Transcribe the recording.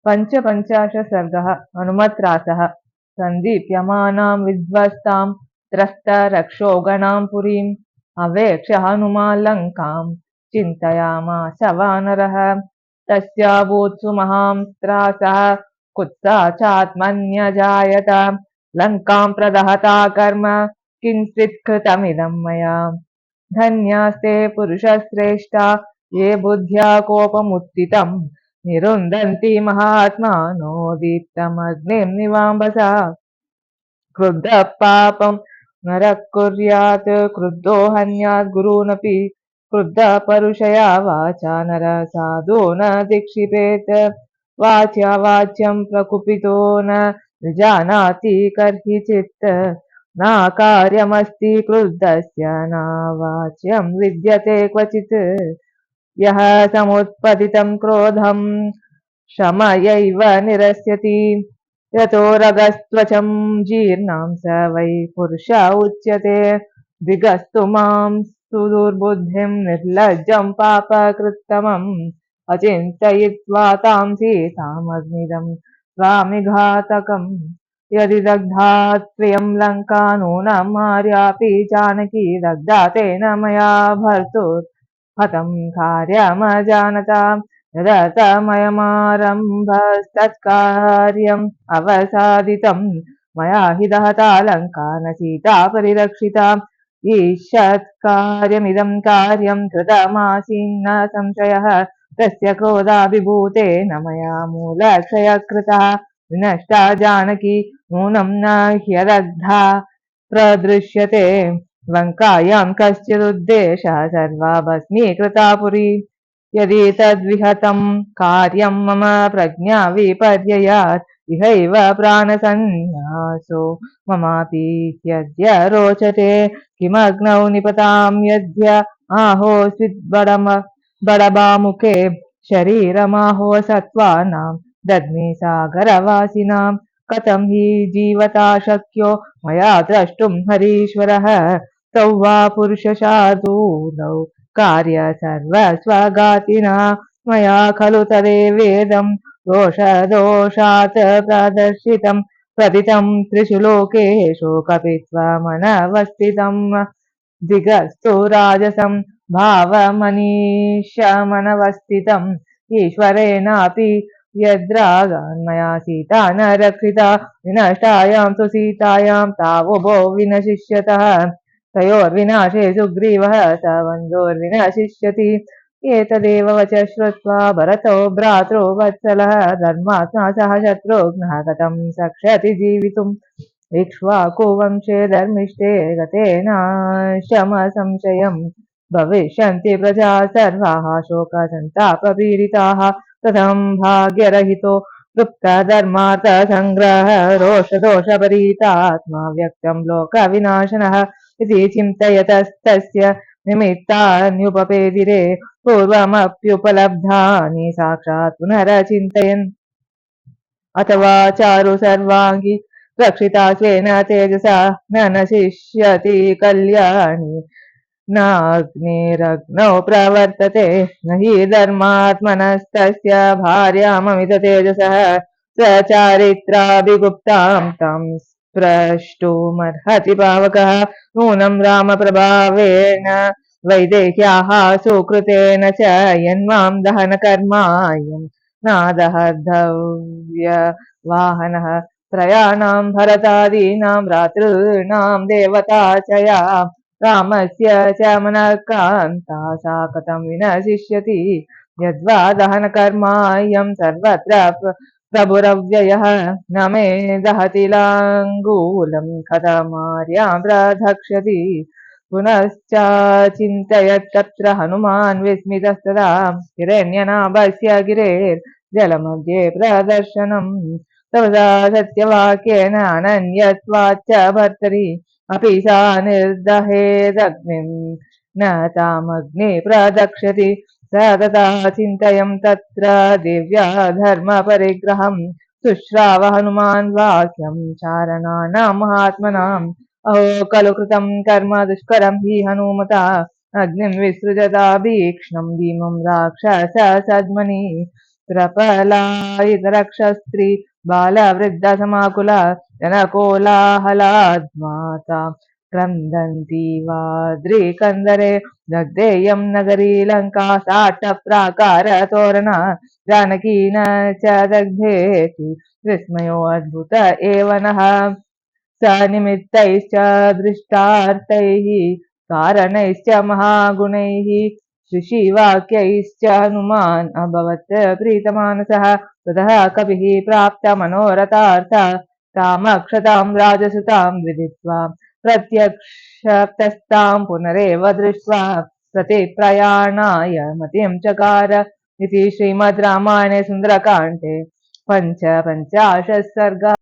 पञ्चपञ्चाशत् सर्गः हनुमत्रासः सन्दीप्यमानां विध्वस्तां त्रस्तरक्षोगणां पुरीम् अवेक्ष्य हनुमाल्लङ्कां चिन्तयामास वानरः। तस्याभूत्सु महां त्रासः कुत्सा चात्मन्यजायत। लङ्कां प्रदहता कर्म किञ्चित् कृतमिदं मया। धन्यास्ते पुरुषश्रेष्ठा ये बुद्ध्या कोपमुत्थितं निरुन्धन्ति महात्मानो दीप्तमग्निं निवाम्भसा। क्रुद्धः पापं नरः कुर्यात् क्रुद्धो हन्यात् गुरूनपि। क्रुद्धः परुषया वाचा नरः साधु न दिक्षिपेत्। वाच्या वाच्यं प्रकुपितो न विजानाति कर्हिचित्। नाकार्यमस्ति क्रुद्धस्य न वाच्यं विद्यते क्वचित्। यः समुत्पतितं क्रोधं शमयैव निरस्यति। यतो रगस्त्वचं जीर्णां स वै पुरुष उच्यते। दिगस्तु मां सुदुर्बुद्धिं निर्लज्जं पापकृत्तमम् अचिन्तयित्वा तां सीतामग्निदं स्वामिघातकम्। यदि दग्धा त्वयं लङ्का नूनं मार्यापि जानकी दग्धा तेन मया भर्तुर्हतं कार्यमजानताम्। यदर्थमयमारम्भस्तत्कार्यम् अवसादितं मया हि दहता लङ्का न सीता परिरक्षिता। ईषत्कार्यमिदं कार्यं कृतमासीन्न संशयः। तस्य क्रोधाभिभूतेन मया मूलक्षयः कृतः। विनष्टा जानकी नूनं न ह्यदग्धा प्रदृश्यते। लङ्कायां कश्चिदुद्देशः सर्वा भस्मीकृता पुरी। यदि तद्विहतं कार्यं मम प्रज्ञा विपर्ययात् इहैव प्राणसन्न्यासो ममापि ह्यद्य रोचते। किमग्नौ निपतां यद्य बडबामुखे शरीरमाहो सत्त्वानां दद्मि सागरवासिनां। कथं हि जीवता शक्यो मया द्रष्टुं हरीश्वरः। तौ वा पुरुषशार्दूलौ कार्य सर्वस्वघातिना। मया खलु तदेवेदं दोषदोषात् प्रदर्शितं प्रदितं त्रिषु लोकेषु कपित्वमनवस्थितम्। दिगस्तु राजसं भावमनीशमनवस्थितम् ईश्वरेणापि यद्रागान्मया सीता न रक्षिता। विनष्टायां तु सीतायां तावुभो विनशिष्यतः। तयोर्विनाशे सुग्रीवः स वन्द्योर्विनशिष्यति। एतदेव वच श्रुत्वा भरतो भ्रातृ वत्सलः धर्मात्मा सह शत्रुघ्नः कथं शक्ष्यति जीवितुम्। इक्ष्वाकुवंशे धर्मिष्ठे गतेन शमसंशयम् भविष्यन्ति प्रजा सर्वाः शोकसन्तापपीडिताः। कथं भाग्यरहितो गुप्तधर्मार्थसङ्ग्रहः रोषदोषपरीतात्मा व्यक्तं लोकविनाशनः इति चिन्तयतस्तस्य निमित्तान्युपपेदिरे पूर्वमप्युपलब्धानि साक्षात् पुनरचिन्तयन्। अथवा चारु सर्वाङ्गी रक्षिता स्वेन तेजसा न नशिष्यति कल्याणी नाग्निरग्नौ प्रवर्तते। न हि धर्मात्मनस्तस्य भार्याममित तेजसः सचारित्राभिगुप्तां तं स्प्रष्टुमर्हति पावकः। नूनं रामप्रभावेण वैदेह्याः सुकृतेन च यन्मां दहनकर्मायं नादहर्धव्यवाहनः। त्रयाणां भरतादीनां भ्रातॄणां देवता च या रामस्य च मनः कान्ता सा कथं विनशिष्यति। यद्वा दहनकर्मायं सर्वत्र प्रभुरव्ययः न मे दहति लाङ्गूलं कथमार्यां प्रधक्ष्यति। पुनश्चाचिन्तयत् तत्र हनुमान् विस्मितस्तदा हिरण्यनाभस्य गिरेर्जलमध्ये प्रदर्शनम्। तवसा सत्यवाक्येन अनन्यत्वाच्च भर्तरि अपि सा निर्दहेदग्निं न तामग्नि प्रदक्ष्यति। स तथा चिन्तयं तत्र दिव्या धर्मपरिग्रहं शुश्राव हनुमान् वाक्यं चारणानां महात्मनाम्। अहो खलु कृतं कर्म दुष्करं हि हनुमता अग्निं विसृजता भीक्ष्णं भीमं राक्षससद्मनि। प्रपलायितरक्षस्त्री बालवृद्धसमाकुल जनकोलाहलाद्माता क्रन्दन्ती वाद्रीकन्दरे दग्धेयं नगरी लङ्का साट्टप्राकारतोरण जानकी न च दग्धेति विस्मयोऽद्भुत एव नः स निमित्तैश्च दृष्टार्थैः कारणैश्च महागुणैः ऋषिवाक्यैश्च हनुमान् अभवत् प्रीतमानसः ततः कपिः प्राप्त मनोरथार्थ तामक्षतां राजसुतां विदित्वा प्रत्यक्षतस्तां पुनरेव दृष्ट्वा प्रतिप्रयाणाय मतिं चकार इति श्रीमद् रामायणे सुन्दरकाण्डे पञ्चाशत् सर्गः।